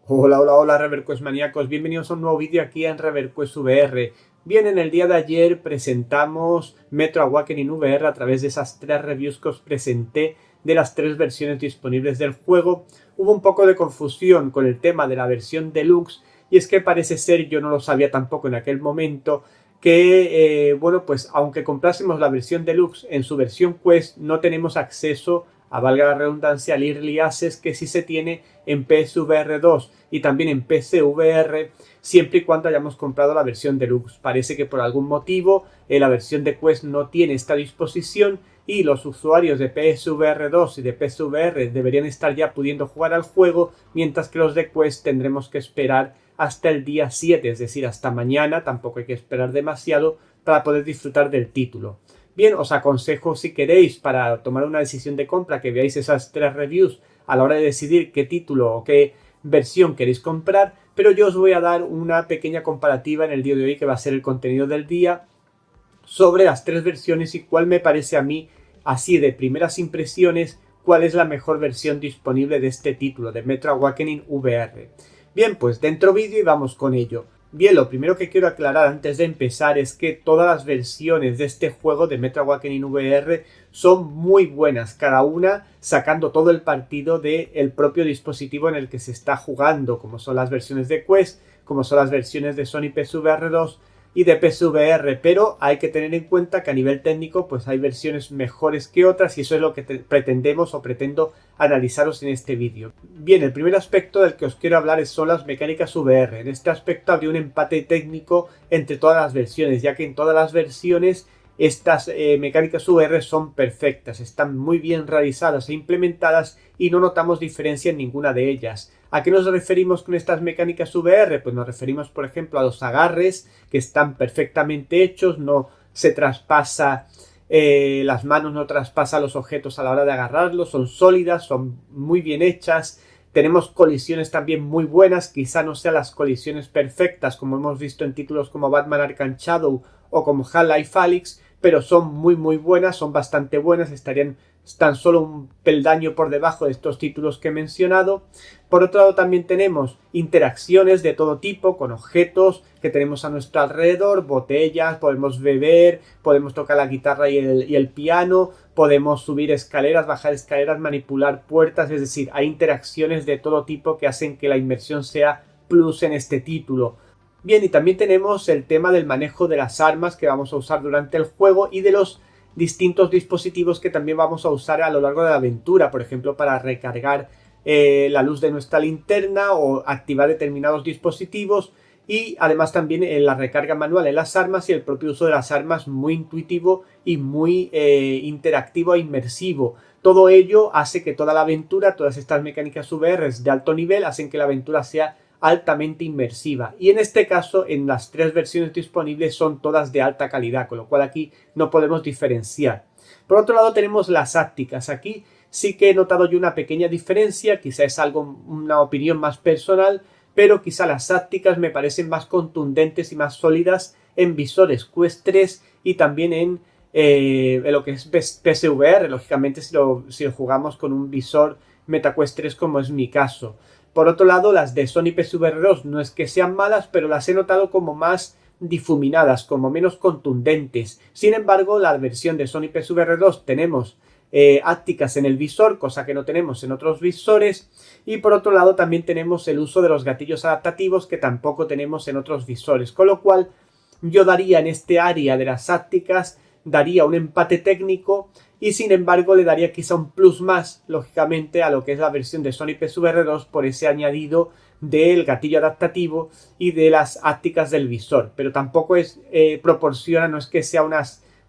Hola, hola, hola ReverQuest maníacos, bienvenidos a un nuevo vídeo aquí en ReverQuest VR. Bien, en el día de ayer presentamos Metro Awakening VR a través de esas 3 reviews que os presenté de las 3 versiones disponibles del juego. Hubo un poco de confusión con el tema de la versión Deluxe y es que parece ser, yo no lo sabía tampoco en aquel momento, que bueno, pues aunque comprásemos la versión Deluxe en su versión Quest no tenemos acceso a, valga la redundancia, al Early Access que sí se tiene en PSVR 2 y también en PCVR siempre y cuando hayamos comprado la versión Deluxe. Parece que por algún motivo la versión de Quest no tiene esta disposición y los usuarios de PSVR 2 y de PSVR deberían estar ya pudiendo jugar al juego, mientras que los de Quest tendremos que esperar hasta el día 7, es decir, hasta mañana, tampoco hay que esperar demasiado para poder disfrutar del título. Bien, os aconsejo, si queréis, para tomar una decisión de compra, que veáis esas 3 reviews a la hora de decidir qué título o qué versión queréis comprar, pero yo os voy a dar una pequeña comparativa en el día de hoy, que va a ser el contenido del día, sobre las 3 versiones y cuál me parece a mí, así de primeras impresiones, cuál es la mejor versión disponible de este título, de Metro Awakening VR. Bien, pues dentro vídeo y vamos con ello. Bien, lo primero que quiero aclarar antes de empezar es que todas las versiones de este juego de Metro Awakening VR son muy buenas, cada una sacando todo el partido del propio dispositivo en el que se está jugando, como son las versiones de Quest, como son las versiones de Sony PSVR 2 y de PSVR, pero hay que tener en cuenta que a nivel técnico pues hay versiones mejores que otras y eso es lo que pretendemos o pretendo analizaros en este vídeo. Bien, el primer aspecto del que os quiero hablar son las mecánicas VR. En este aspecto habría un empate técnico entre todas las versiones, ya que en todas las versiones estas mecánicas VR son perfectas, están muy bien realizadas e implementadas y no notamos diferencia en ninguna de ellas. ¿A qué nos referimos con estas mecánicas VR? Pues nos referimos, por ejemplo, a los agarres, que están perfectamente hechos, no se traspasa las manos, no traspasa los objetos a la hora de agarrarlos, son sólidas, son muy bien hechas. Tenemos colisiones también muy buenas, quizá no sean las colisiones perfectas como hemos visto en títulos como Batman Arkham Shadow o como Half-Life Alyx, pero son muy buenas, son bastante buenas, estarían tan solo un peldaño por debajo de estos títulos que he mencionado. Por otro lado también tenemos interacciones de todo tipo con objetos que tenemos a nuestro alrededor, botellas, podemos beber, podemos tocar la guitarra y el piano, podemos subir escaleras, bajar escaleras, manipular puertas, es decir, hay interacciones de todo tipo que hacen que la inmersión sea plus en este título. Bien, y también tenemos el tema del manejo de las armas que vamos a usar durante el juego y de los distintos dispositivos que también vamos a usar a lo largo de la aventura, por ejemplo, para recargar la luz de nuestra linterna o activar determinados dispositivos, y además también la recarga manual en las armas y el propio uso de las armas muy intuitivo y muy interactivo e inmersivo. Todo ello hace que toda la aventura, todas estas mecánicas VR de alto nivel, hacen que la aventura sea altamente inmersiva, y en este caso en las 3 versiones disponibles son todas de alta calidad, con lo cual aquí no podemos diferenciar. Por otro lado tenemos las ápticas. Aquí sí que he notado yo una pequeña diferencia, quizá es algo, una opinión más personal, pero quizá las ápticas me parecen más contundentes y más sólidas en visores Quest 3 y también en lo que es PSVR, lógicamente si lo jugamos con un visor MetaQuest 3 como es mi caso. Por otro lado, las de Sony PSVR 2 no es que sean malas, pero las he notado como más difuminadas, como menos contundentes. Sin embargo, la versión de Sony PSVR 2 tenemos ápticas en el visor, cosa que no tenemos en otros visores, y por otro lado también tenemos el uso de los gatillos adaptativos que tampoco tenemos en otros visores, con lo cual yo daría en este área de las ápticas, daría un empate técnico y sin embargo le daría quizá un plus más, lógicamente, a lo que es la versión de Sony PSVR 2 por ese añadido del gatillo adaptativo y de las ápticas del visor, pero tampoco es proporciona, no es que sea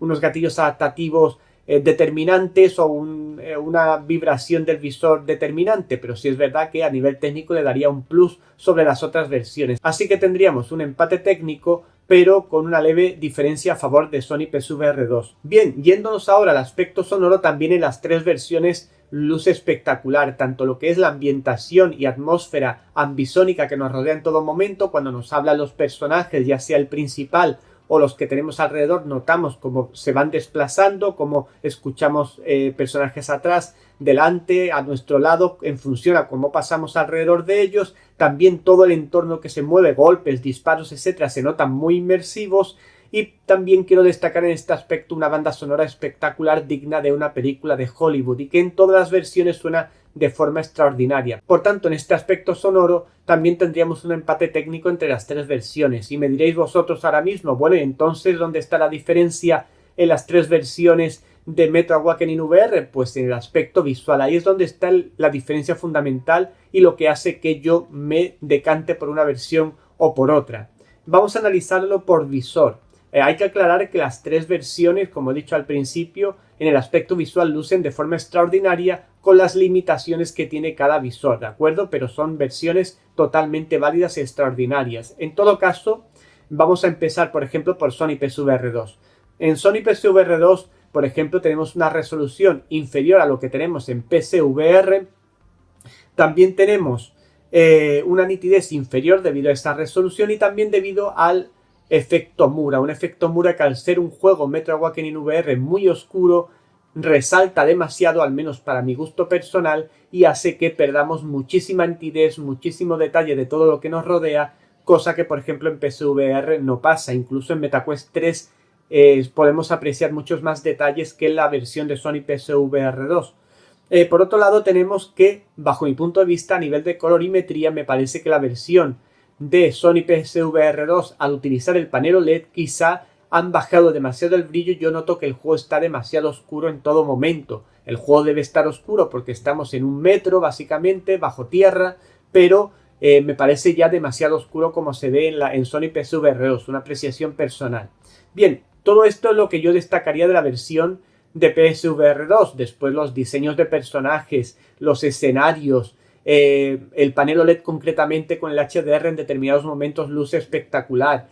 unos gatillos adaptativos determinantes o una vibración del visor determinante, pero sí es verdad que a nivel técnico le daría un plus sobre las otras versiones. Así que tendríamos un empate técnico, pero con una leve diferencia a favor de Sony PSVR 2. Bien, yéndonos ahora al aspecto sonoro, también en las 3 versiones luce espectacular, tanto lo que es la ambientación y atmósfera ambisónica que nos rodea en todo momento, cuando nos hablan los personajes, ya sea el principal o los que tenemos alrededor notamos cómo se van desplazando, cómo escuchamos personajes atrás, delante, a nuestro lado, en función a cómo pasamos alrededor de ellos. También todo el entorno que se mueve, golpes, disparos, etcétera, se notan muy inmersivos. Y también quiero destacar en este aspecto una banda sonora espectacular digna de una película de Hollywood y que en todas las versiones suena de forma extraordinaria. Por tanto, en este aspecto sonoro también tendríamos un empate técnico entre las tres versiones. Y me diréis vosotros ahora mismo, bueno, entonces ¿dónde está la diferencia en las tres versiones de Metro Awakening VR? Pues en el aspecto visual. Ahí es donde está la diferencia fundamental y lo que hace que yo me decante por una versión o por otra. Vamos a analizarlo por visor. Hay que aclarar que las tres versiones, como he dicho al principio, en el aspecto visual lucen de forma extraordinaria con las limitaciones que tiene cada visor, ¿de acuerdo? Pero son versiones totalmente válidas y extraordinarias. En todo caso, vamos a empezar, por ejemplo, por Sony PSVR 2. En Sony PSVR 2, por ejemplo, tenemos una resolución inferior a lo que tenemos en PSVR. También tenemos una nitidez inferior debido a esta resolución y también debido al efecto Mura, un efecto Mura que al ser un juego Metro Awakening VR muy oscuro resalta demasiado, al menos para mi gusto personal, y hace que perdamos muchísima nitidez, muchísimo detalle de todo lo que nos rodea, cosa que por ejemplo en PSVR no pasa. Incluso en MetaQuest 3 podemos apreciar muchos más detalles que en la versión de Sony PSVR 2. Por otro lado tenemos que, bajo mi punto de vista, a nivel de colorimetría, me parece que la versión de Sony PSVR 2 al utilizar el panel OLED quizá han bajado demasiado el brillo. Yo noto que el juego está demasiado oscuro en todo momento. El juego debe estar oscuro porque estamos en un metro básicamente bajo tierra, pero me parece ya demasiado oscuro como se ve en Sony PSVR 2, una apreciación personal. Bien, todo esto es lo que yo destacaría de la versión de PSVR 2. Después los diseños de personajes, los escenarios, el panel OLED concretamente con el HDR en determinados momentos luce espectacular.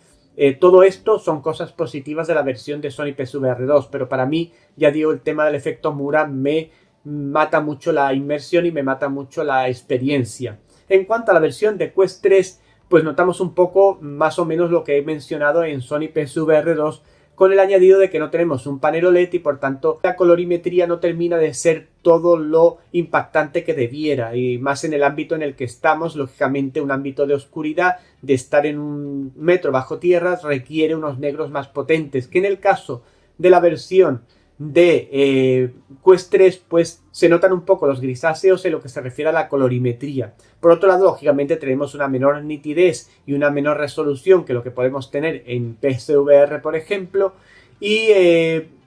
Todo esto son cosas positivas de la versión de Sony PSVR 2, pero para mí, ya digo, el tema del efecto Mura me mata mucho la inmersión y me mata mucho la experiencia. En cuanto a la versión de Quest 3, pues notamos un poco más o menos lo que he mencionado en Sony PSVR 2, con el añadido de que no tenemos un panel OLED y por tanto la colorimetría no termina de ser todo lo impactante que debiera, y más en el ámbito en el que estamos. Lógicamente un ámbito de oscuridad, de estar en un metro bajo tierra, requiere unos negros más potentes, que en el caso de la versión de Quest 3 pues se notan un poco los grisáceos en lo que se refiere a la colorimetría. Por otro lado, lógicamente tenemos una menor nitidez y una menor resolución que lo que podemos tener en PSVR, por ejemplo, y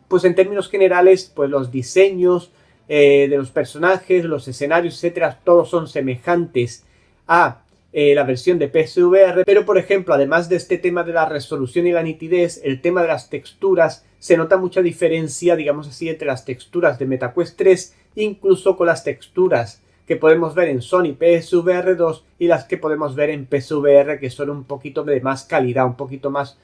pues en términos generales pues los diseños de los personajes, los escenarios, etcétera, todos son semejantes a la versión de PSVR, pero por ejemplo, además de este tema de la resolución y la nitidez, el tema de las texturas, se nota mucha diferencia, digamos así, entre las texturas de MetaQuest 3, incluso con las texturas que podemos ver en Sony PSVR 2 y las que podemos ver en PSVR, que son un poquito de más calidad, un poquito más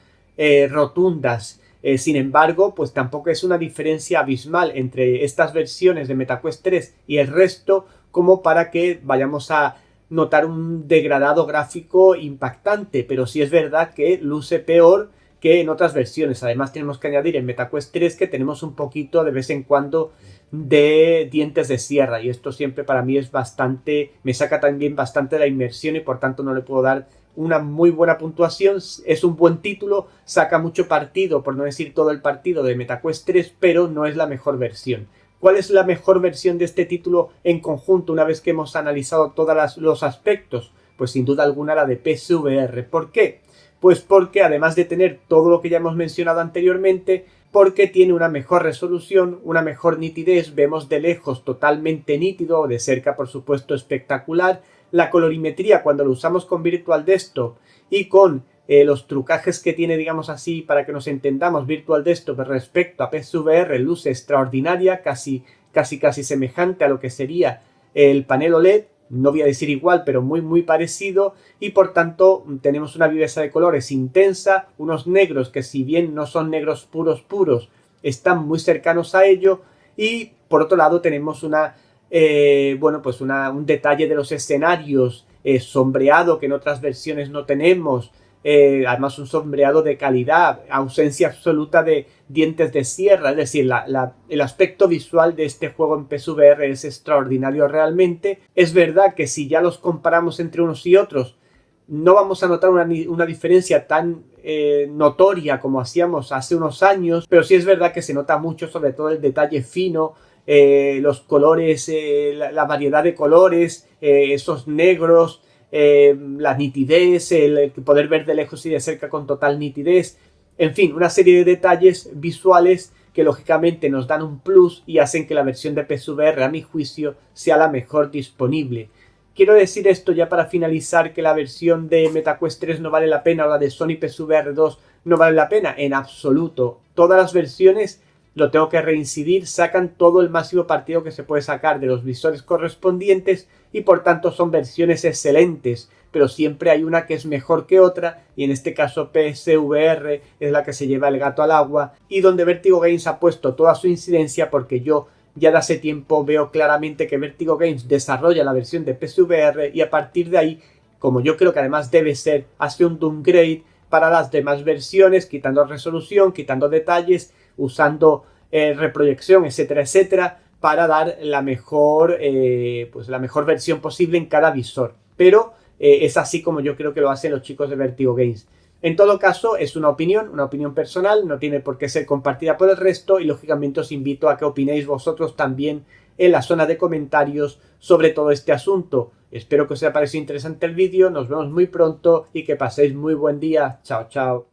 rotundas. Sin embargo, pues tampoco es una diferencia abismal entre estas versiones de MetaQuest 3 y el resto como para que vayamos a notar un degradado gráfico impactante, pero sí es verdad que luce peor que en otras versiones. Además tenemos que añadir en MetaQuest 3 que tenemos un poquito de vez en cuando de dientes de sierra, y esto siempre para mí es bastante, me saca también bastante de la inmersión y por tanto no le puedo dar una muy buena puntuación. Es un buen título, saca mucho partido, por no decir todo el partido, de MetaQuest 3, pero no es la mejor versión. ¿Cuál es la mejor versión de este título en conjunto una vez que hemos analizado todos los aspectos? Pues sin duda alguna la de PSVR. ¿Por qué? Pues porque además de tener todo lo que ya hemos mencionado anteriormente, porque tiene una mejor resolución, una mejor nitidez, vemos de lejos totalmente nítido, o de cerca por supuesto espectacular. La colorimetría, cuando lo usamos con Virtual Desktop y con los trucajes que tiene, digamos así, para que nos entendamos, Virtual Desktop respecto a PSVR, luce extraordinaria, casi semejante a lo que sería el panel OLED. No voy a decir igual, pero muy parecido, y por tanto tenemos una viveza de colores intensa, unos negros que si bien no son negros puros, están muy cercanos a ello, y por otro lado tenemos un detalle de los escenarios sombreado que en otras versiones no tenemos, además un sombreado de calidad, ausencia absoluta de dientes de sierra, es decir, el aspecto visual de este juego en PSVR es extraordinario realmente. Es verdad que si ya los comparamos entre unos y otros, no vamos a notar una diferencia tan notoria como hacíamos hace unos años, pero sí es verdad que se nota mucho, sobre todo el detalle fino, los colores, la variedad de colores, esos negros, la nitidez, el poder ver de lejos y de cerca con total nitidez, en fin, una serie de detalles visuales que lógicamente nos dan un plus y hacen que la versión de PSVR, a mi juicio, sea la mejor disponible. Quiero decir esto ya para finalizar, que la versión de MetaQuest 3 no vale la pena o la de Sony PSVR 2 no vale la pena, en absoluto. Todas las versiones, lo tengo que reincidir, sacan todo el máximo partido que se puede sacar de los visores correspondientes y por tanto son versiones excelentes, pero siempre hay una que es mejor que otra y en este caso PSVR es la que se lleva el gato al agua y donde Vertigo Games ha puesto toda su incidencia, porque yo ya de hace tiempo veo claramente que Vertigo Games desarrolla la versión de PSVR y a partir de ahí, como yo creo que además debe ser, hace un downgrade para las demás versiones, quitando resolución, quitando detalles, usando reproyección, etcétera, etcétera, para dar la mejor, pues la mejor versión posible en cada visor. Pero es así como yo creo que lo hacen los chicos de Vertigo Games. En todo caso, es una opinión personal, no tiene por qué ser compartida por el resto y lógicamente os invito a que opinéis vosotros también en la zona de comentarios sobre todo este asunto. Espero que os haya parecido interesante el vídeo, nos vemos muy pronto y que paséis muy buen día. Chao, chao.